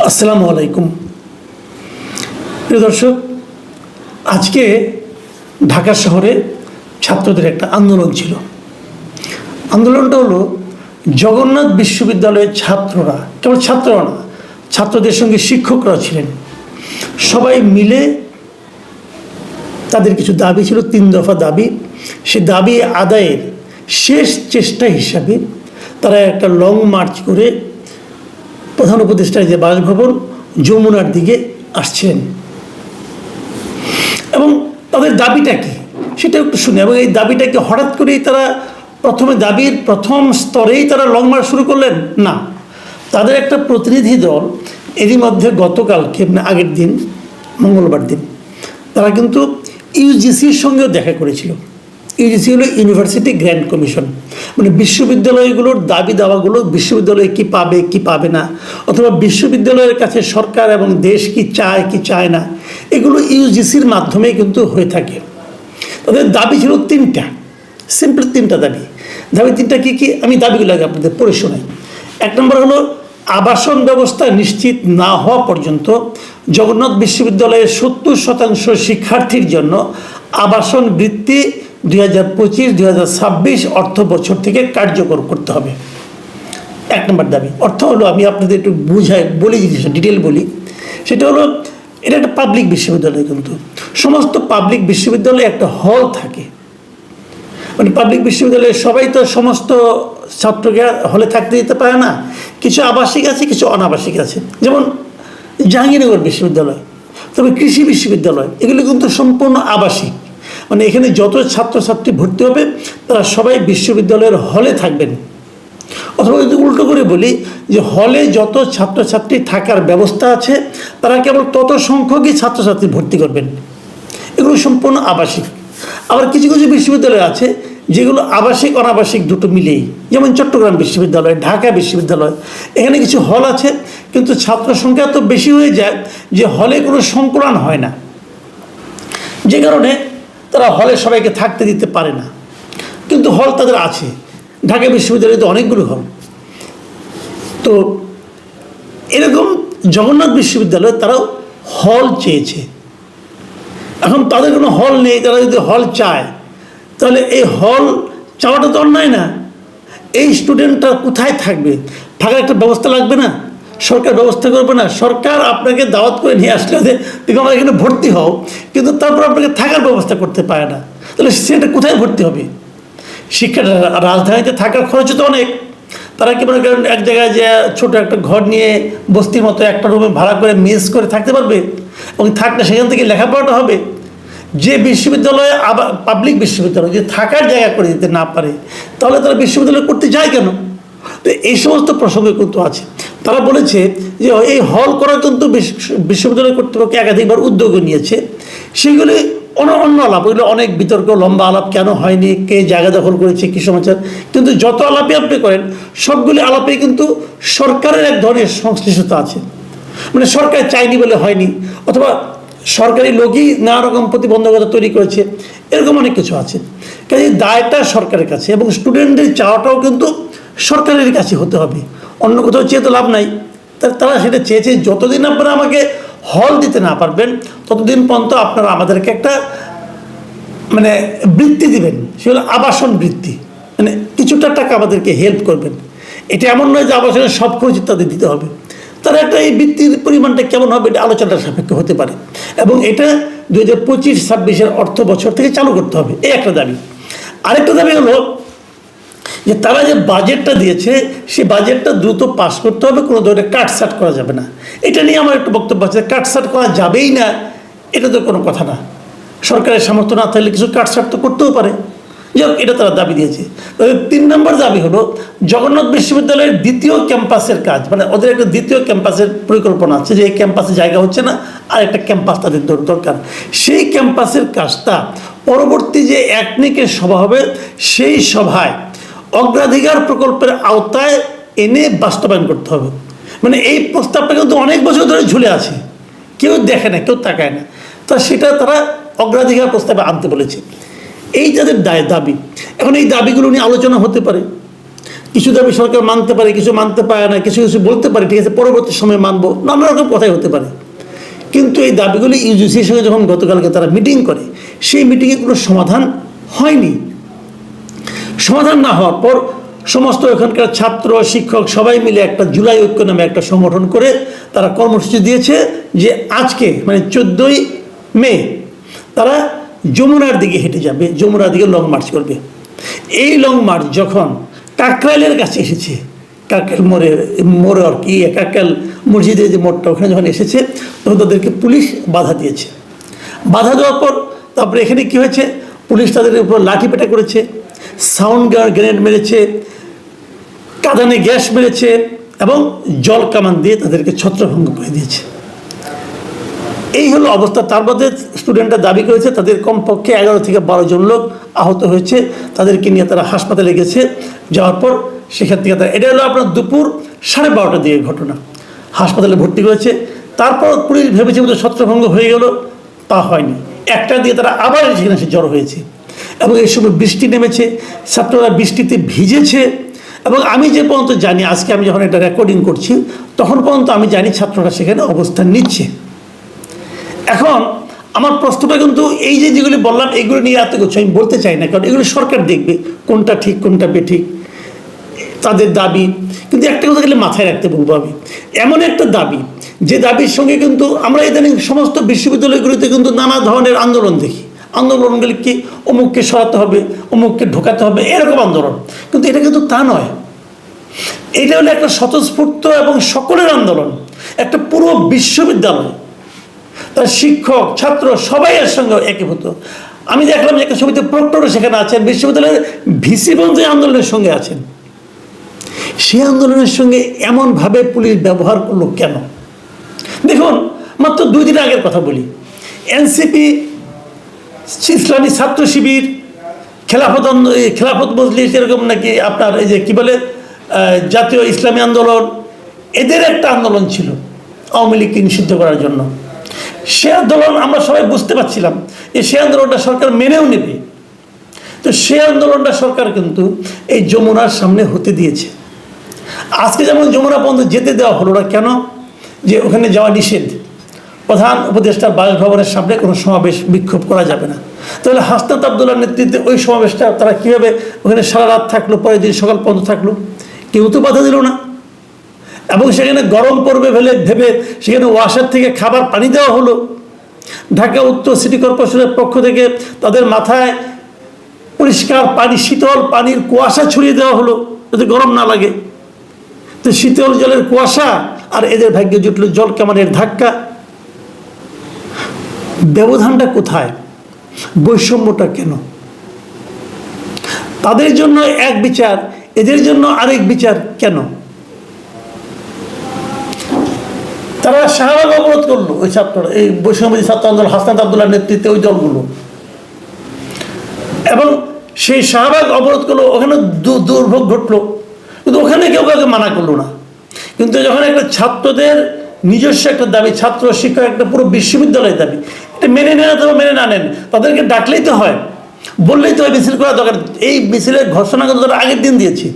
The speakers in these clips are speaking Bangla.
আসসালামু আলাইকুম। প্রিয় দর্শক, আজকে ঢাকা শহরে ছাত্রদের একটা আন্দোলন ছিল। আন্দোলনটা হলো জগন্নাথ বিশ্ববিদ্যালয়ের ছাত্ররা, কেবল ছাত্ররা না, ছাত্রদের সঙ্গে শিক্ষকরা ছিলেন, সবাই মিলে তাদের কিছু দাবি ছিল, 3 দফা দাবি। সে দাবি আদায়ের শেষ চেষ্টা হিসাবে তারা একটা লং মার্চ করে প্রধান উপদেষ্টার যে বাসভবন যমুনার দিকে আসছেন। এবং তাদের দাবিটা কি সেটা একটু শুনে, এবং এই দাবিটাকে হঠাৎ করেই তারা প্রথমে দাবির প্রথম স্তরেই তারা লং মার্চ শুরু করলেন না। তাদের একটা প্রতিনিধি দল এরই মধ্যে গতকালকে, মানে আগের দিন মঙ্গলবার দিন, তারা কিন্তু ইউজিসির সঙ্গেও দেখা করেছিল। ইউজিসি হলো ইউনিভার্সিটি গ্র্যান্ট কমিশন, মানে বিশ্ববিদ্যালয়গুলোর দাবি দাওয়াগুলো বিশ্ববিদ্যালয় কি পাবে কি পাবে না, অথবা বিশ্ববিদ্যালয়ের কাছে সরকার এবং দেশ কি চায় না, এগুলো ইউজিসির মাধ্যমেই কিন্তু হয়ে থাকে। তাদের দাবি ছিল 3টা, সিম্পল 3টা দাবি। দাবি 3টা কী কী আমি দাবিগুলো আগে আপনাদের পড়ে শোনাই। 1 নম্বর হলো আবাসন ব্যবস্থা নিশ্চিত না হওয়া পর্যন্ত জগন্নাথ বিশ্ববিদ্যালয়ের 70% শিক্ষার্থীর জন্য আবাসন বৃত্তি 2025-2026 অর্থ বছর থেকে কার্যকর করতে হবে। 1 নম্বর দাবি। অর্থ হলো, আমি আপনাদের একটু বলি, জিনিসটা ডিটেল বলি। সেটা হলো, এটা একটা পাবলিক বিশ্ববিদ্যালয়, কিন্তু সমস্ত পাবলিক বিশ্ববিদ্যালয়ে একটা হল থাকে। মানে পাবলিক বিশ্ববিদ্যালয়ে সবাই তো সমস্ত ছাত্রকে হলে থাকতে দিতে পারে না। কিছু আবাসিক আছে, কিছু অনাবাসিক আছে। যেমন জাহাঙ্গীরনগর বিশ্ববিদ্যালয়, তবে কৃষি বিশ্ববিদ্যালয়, এগুলো কিন্তু সম্পূর্ণ আবাসিক। মানে এখানে যত ছাত্রছাত্রী ভর্তি হবে তারা সবাই বিশ্ববিদ্যালয়ের হলে থাকবেন। অথবা যদি উল্টো করে বলি, যে হলে যত ছাত্রছাত্রী থাকার ব্যবস্থা আছে তারা কেবল তত সংখ্যকই ছাত্রছাত্রী ভর্তি করবেন। এগুলো সম্পূর্ণ আবাসিক। আবার কিছু কিছু বিশ্ববিদ্যালয় আছে যেগুলো আবাসিক অনাবাসিক দুটো মিলেই, যেমন চট্টগ্রাম বিশ্ববিদ্যালয়, ঢাকা বিশ্ববিদ্যালয়, এখানে কিছু হল আছে, কিন্তু ছাত্র সংখ্যা এত বেশি হয়ে যায় যে হলে কোনো সংকুলান হয় না, যে কারণে তারা হলে সবাইকে থাকতে দিতে পারে না। কিন্তু হল তাদের আছে। ঢাকা বিশ্ববিদ্যালয়ে তো অনেকগুলো হল। তো এরকম জগন্নাথ বিশ্ববিদ্যালয়ে তারাও হল চেয়েছে। এখন তাদের কোনো হল নেই, তারা যদি হল চায় তাহলে এই হল চাওয়াটা তো অন্যায় না। এই স্টুডেন্টরা কোথায় থাকবে? থাকার একটা ব্যবস্থা লাগবে না? সরকার ব্যবস্থা করবে না? সরকার আপনাকে দাওয়াত করে নিয়ে আসলে তুমি আমার এখানে ভর্তি হও, কিন্তু তারপর আপনাকে থাকার ব্যবস্থা করতে পারে না, তাহলে সেটা কোথায় ভর্তি হবে? শিক্ষাটা রাজধানীতে থাকার খরচ তো অনেক। তারা কি মনে করেন এক জায়গায় যে ছোটো একটা ঘর নিয়ে বস্তির মতো একটা রুমে ভাড়া করে মেস করে থাকতে পারবে? এবং থাকলে সেখান থেকে লেখাপড়াটা হবে। যে বিশ্ববিদ্যালয়ে আবার পাবলিক বিশ্ববিদ্যালয় যদি থাকার জায়গা করে দিতে না পারে, তাহলে তারা বিশ্ববিদ্যালয় করতে যায় কেন? তো এই সমস্ত প্রসঙ্গ কিন্তু আছে। তারা বলেছে যে এই হল করা কিন্তু বিশ্ববিদ্যালয় কর্তৃপক্ষ একাধিকবার উদ্যোগও নিয়েছে। সেগুলি অন্য আলাপ, ওইগুলো অনেক বিতর্ক, লম্বা আলাপ, কেন হয়নি, কে জায়গা দখল করেছে, কী সমাচার। কিন্তু যত আলাপে আপনি করেন সবগুলি আলাপে কিন্তু সরকারের এক ধরনের সংশ্লিষ্টতা আছে। মানে সরকার চায়নি বলে হয়নি, অথবা সরকারি লোকই নানা রকম প্রতিবন্ধকতা তৈরি করেছে, এরকম অনেক কিছু আছে। কাজে দায়টা সরকারের কাছে, এবং স্টুডেন্টদের চাওয়াটাও কিন্তু সরকারের কাছে হতে হবে। অন্য কোথাও চেয়ে তো লাভ নাই। তারা সেটা চেয়েছে, যতদিন আপনারা আমাকে হল দিতে না পারবেন ততদিন পর্যন্ত আপনারা আমাদেরকে একটা মানে বৃত্তি দিবেন, সেগুলো আবাসন বৃত্তি, মানে কিছুটা টাকা আমাদেরকে হেল্প করবেন। এটা এমন নয় যে আবাসনের সব খরচ তাদের দিতে হবে। তারা একটা এই বৃত্তির পরিমাণটা কেমন হবে এটা আলোচনার সাপেক্ষে হতে পারে, এবং এটা 2025-26 অর্থ বছর থেকে চালু করতে হবে। এই একটা দাবি। আরেকটা দাবি হলো যে তারা যে বাজেটটা দিয়েছে সেই বাজেটটা দ্রুত পাস করতে হবে, কোনো ধরনের কাটছাট করা যাবে না। এটা নিয়ে আমার একটু বক্তব্য আছে। কাটছাট করা যাবেই না এটা তো কোনো কথা না। সরকারের সামর্থ্য না থাকলে কিছু কাটছাট তো করতেও পারে। যাই, এটা তারা দাবি দিয়েছে। 3 নম্বর দাবি হলো জগন্নাথ বিশ্ববিদ্যালয়ের 2য় ক্যাম্পাসের কাজ, মানে ওদের একটা 2য় ক্যাম্পাসের পরিকল্পনা আছে, যে এই ক্যাম্পাসে জায়গা হচ্ছে না, আর একটা ক্যাম্পাস তাদের দরকার। সেই ক্যাম্পাসের কাজটা পরবর্তী যে একনিকের সভা হবে সেই সভায় অগ্রাধিকার প্রকল্পের আওতায় এনে বাস্তবায়ন করতে হবে। মানে এই প্রস্তাবটা কিন্তু অনেক বছর ধরে ঝুলে আছে, কেউ দেখে না, কেউ তাকায় না। তা সেটা তারা অগ্রাধিকার প্রস্তাবে আনতে বলেছে। এই যাদের দাবি, এখন এই দাবিগুলো নিয়ে আলোচনা হতে পারে। কিছু দাবি সরকার মানতে পারে, কিছু মানতে পারে না, কিছু কিছু বলতে পারে ঠিক আছে পরবর্তী সময় মানবো, নানা রকম কথাই হতে পারে। কিন্তু এই দাবিগুলি ইউজিসির সঙ্গে যখন গতকালকে তারা মিটিং করে, সেই মিটিংয়ে কোনো সমাধান হয়নি। সমাধান না হওয়ার পর সমস্ত এখানকার ছাত্র শিক্ষক সবাই মিলে একটা জুলাই ঐক্য নামে একটা সংগঠন করে তারা কর্মসূচি দিয়েছে যে আজকে মানে 14ই মে তারা যমুনার দিকে হেঁটে যাবে, যমুনার দিকে লং মার্চ করবে। এই লং মার্চ যখন কাকরাইলের কাছে এসেছে, কাকরাইল মোড়ে আর কি কাকরাইল মসজিদের যে মোড়টা ওখানে যখন এসেছে তখন তাদেরকে পুলিশ বাধা দিয়েছে। বাধা দেওয়ার পর তারপরে এখানে কী হয়েছে, পুলিশ তাদের উপর লাঠিপেটা করেছে, সাউন্ড গ্রেনেড মেরেছে, কাঁদানে গ্যাস মেরেছে এবং জল কামান দিয়ে তাদেরকে ছত্রভঙ্গ করে দিয়েছে। এই হলো অবস্থা। তার মধ্যে স্টুডেন্টরা দাবি করেছে তাদের কমপক্ষে 11 থেকে 12 জন লোক আহত হয়েছে, তাদেরকে নিয়ে তারা হাসপাতালে গেছে। যাওয়ার পর সেখান থেকে তারা, এটা হলো আপনার দুপুর 12:30টার দিকে ঘটনা, হাসপাতালে ভর্তি করেছে। তারপর পুলিশ ভেবেছে বোধহয় ছত্রভঙ্গ হয়ে গেল, তা হয়নি। 1টার দিকে তারা আবার সেখানে এসে জড়ো হয়েছে এবং এই সময় বৃষ্টি নেমেছে, ছাত্ররা বৃষ্টিতে ভিজেছে। এবং আমি যে পর্যন্ত জানি, আজকে আমি যখন এটা রেকর্ডিং করছি তখন পর্যন্ত আমি জানি ছাত্ররা সেখানে অবস্থান নিচ্ছে। এখন আমার প্রশ্নটা কিন্তু এই যে যেগুলি বললাম এগুলো নিয়ে এত কিছু আমি বলতে চাই না, কারণ এগুলো সরকার দেখবে কোনটা ঠিক কোনটা বেঠিক, তাদের দাবি। কিন্তু একটা কথা গেলে মাথায় রাখতে বলবো আমি, এমন একটা দাবি যে দাবির সঙ্গে কিন্তু আমরা ইদানিং সমস্ত বিশ্ববিদ্যালয়গুলিতে কিন্তু নানা ধরনের আন্দোলন দেখি। আন্দোলনগুলি কি অমুককে সরাতে হবে, অমুককে ঢোকাতে হবে, এরকম আন্দোলন। কিন্তু এটা কিন্তু তা নয়, এটা হলো একটা স্বতঃস্ফূর্ত এবং সকলের আন্দোলন। একটা পুরো বিশ্ববিদ্যালয়, তার শিক্ষক ছাত্র সবাই এর সঙ্গে একীভূত। আমি দেখলাম যে একটা ছবিতে প্রক্টরও সেখানে আছেন, বিশ্ববিদ্যালয়ের ভিসিগণ যে আন্দোলনের সঙ্গে আছেন। সেই আন্দোলনের সঙ্গে এমনভাবে পুলিশ ব্যবহার করলো কেন? দেখুন, মাত্র 2 দিন আগের কথা বলি, এনসিপি, ইসলামী ছাত্র শিবির, খেলাফত মজলিস, এরকম নাকি আপনার এই যে কী বলে জাতীয় ইসলামী আন্দোলন, এদের একটা আন্দোলন ছিল আওয়ামী লীগকে নিষিদ্ধ করার জন্য। সে আন্দোলন আমরা সবাই বুঝতে পারছিলাম যে সে আন্দোলনটা সরকার মেনেও নেবে। তো সে আন্দোলনটা সরকার কিন্তু এই যমুনার সামনে হতে দিয়েছে। আজকে যেমন যমুনা পর্যন্ত যেতে দেওয়া হলো না কেন? যে ওখানে যাওয়া নিষেধ, প্রধান উপদেষ্টার বাসভবনের সামনে কোনো সমাবেশ বিক্ষোভ করা যাবে না। তাহলে হাসনাত আবদুল্লাহর নেতৃত্বে ওই সমাবেশটা তারা কীভাবে ওখানে সারা রাত থাকলো, পরের দিন সকাল পর্যন্ত থাকলো? কেউ তো বাধা দিল না। এবং সেখানে গরম পড়বে ভেবে সেখানে ওয়াসার থেকে খাবার পানি দেওয়া হলো। ঢাকা উত্তর সিটি কর্পোরেশনের পক্ষ থেকে তাদের মাথায় পরিষ্কার পানি, শীতল পানির কুয়াশা ছড়িয়ে দেওয়া হলো যাতে গরম না লাগে। তো শীতল জলের কুয়াশা আর এদের ভাগ্যে জুটল জল কামানের ধাক্কা। ব্যবধানটা কোথায়? বৈষম্যটা কেন? তাদের জন্য এক বিচার, এদের জন্য আরেক বিচার কেন? তারা শাহবাগ অবরোধ করলো, ওই ছাত্ররা, এই বৈষম্যবাদী ছাত্র আন্দোলন, হাসনাত আবদুল্লাহর নেতৃত্বে ওই দলগুলো, এবং সেই শাহবাগ অবরোধ করলো। ওখানে দুর্ভোগ ঘটলো, কিন্তু ওখানে কেউ কাউকে মানা করলো না। কিন্তু যখন একটা ছাত্রদের নিজস্ব একটা দাবি, ছাত্র শিক্ষক একটা পুরো বিশ্ববিদ্যালয়ের দাবি, এটা মেনে নেন অথবা মেনে না নেন, তাদেরকে ডাকলেই তো হয়, বললেই তো হয় মিছিল করা দরকার। এই মিছিলের ঘোষণা কিন্তু তারা আগের দিন দিয়েছে।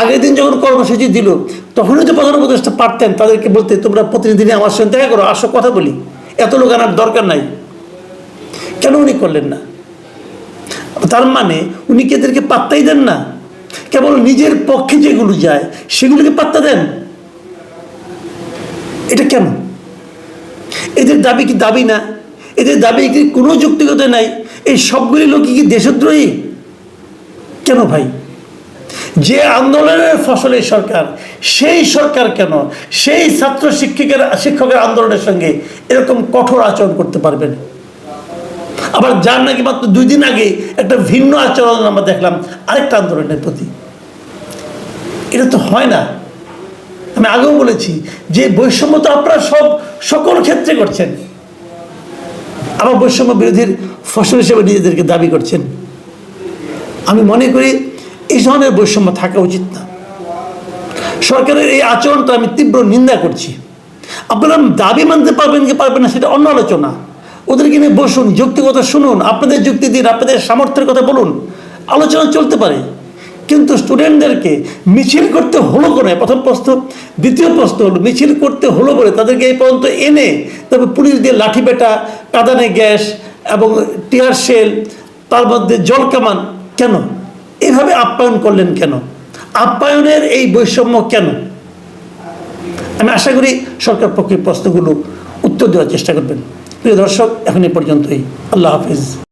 আগের দিন যখন কর্মসূচি দিল তখনই তো প্রধান উপদেষ্টা পারতেন তাদেরকে বলতে, তোমরা প্রতিনিধি আমার সঙ্গে দেখা করো, আসো কথা বলি, এত লোক আনার দরকার নাই। কেন উনি করলেন না? তার মানে উনি কি এদেরকে পাত্তাই দেন না? কেবল নিজের পক্ষে যেগুলো যায় সেগুলোকে পাত্তা দেন। এটা কেন? এদের দাবি কি দাবি না? এদের দাবি কি কোনো যৌক্তিকতা নাই? এই সবগুলি লোক কি দেশদ্রোহী? কেন ভাই? যে আন্দোলনের ফসলের সরকার, সেই সরকার কেন সেই ছাত্র শিক্ষকের আন্দোলনের সঙ্গে এরকম কঠোর আচরণ করতে পারবেন? আবার যার নাকি মাত্র 2 দিন আগে একটা ভিন্ন আচরণ আমরা দেখলাম আরেকটা আন্দোলনের প্রতি। এটা তো হয় না। আমি আগেও বলেছি যে বৈষম্য তো আপনারা সকল ক্ষেত্রে করছেন, আবার বৈষম্য বিরোধীর ফসল হিসেবে নিজেদেরকে দাবি করছেন। আমি মনে করি এই ধরনের বৈষম্য থাকা উচিত না। সরকারের এই আচরণটা আমি তীব্র নিন্দা করছি। আপনারা দাবি মানতে পারবেন কি পারবেন না সেটা অন্য আলোচনা। ওদেরকে নিয়ে বসুন, যৌক্তিকতা শুনুন, আপনাদের যুক্তি দিন, আপনাদের সামর্থ্যের কথা বলুন, আলোচনা চলতে পারে। কিন্তু স্টুডেন্টদেরকে মিছিল করতে হলো করে প্রথম প্রশ্ন। দ্বিতীয় প্রশ্ন হলো মিছিল করতে হলো বলে তাদেরকে এই পর্যন্ত এনে তারপর পুলিশ দিয়ে লাঠি পেটা, কাঁদানে গ্যাস এবং টিয়ার শেল, তার মধ্যে জল কামান কেন? এভাবে আপ্যায়ন করলেন কেন? আপ্যায়নের এই বৈষম্য কেন? আমি আশা করি সরকার পক্ষে প্রশ্নগুলো উত্তর দেওয়ার চেষ্টা করবেন। প্রিয় দর্শক, এখন এই পর্যন্তই। আল্লাহ হাফিজ।